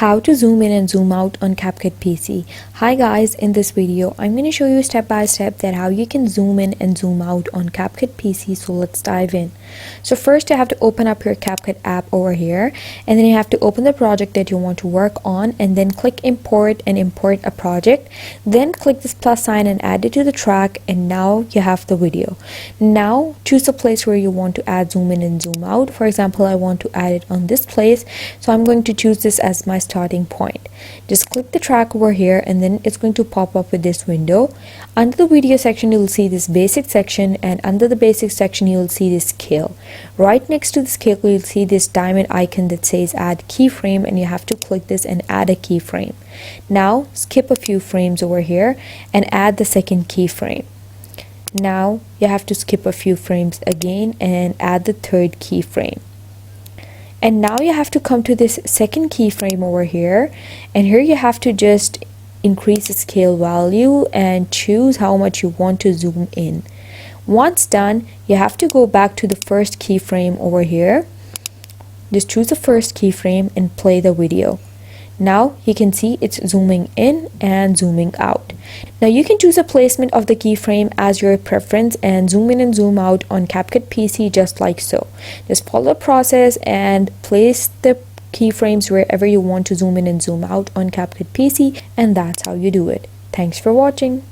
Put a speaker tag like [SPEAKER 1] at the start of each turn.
[SPEAKER 1] How to zoom in and zoom out on Capcut PC. Hi guys, in this video I'm going to show you step by step that how you can zoom in and zoom out on Capcut PC. So let's dive in. So first you have to open up your Capcut app over here, and then you have to open the project that you want to work on, and then click import and import a project. Then click this plus sign and add it to the track, and now you have the video. Now choose a place where you want to add zoom in and zoom out. For example, I want to add it on this place, so I'm going to choose this as my starting point. Just click the track over here, and then it's going to pop up with this window. Under the video section you'll see this basic section, and under the basic section you'll see this scale. Right next to the scale you'll see this diamond icon that says add keyframe, and you have to click this and add a keyframe. Now skip a few frames over here and add the second keyframe. Now you have to skip a few frames again and add the third keyframe. And now you have to come to this second keyframe over here, and here you have to just increase the scale value and choose how much you want to zoom in. Once done, you have to go back to the first keyframe over here. Just choose the first keyframe and play the video. Now you can see it's zooming in and zooming out. Now you can choose a placement of the keyframe as your preference and zoom in and zoom out on Capcut PC just like so. Just follow the process and place the keyframes wherever you want to zoom in and zoom out on Capcut PC, and that's how you do it. Thanks for watching.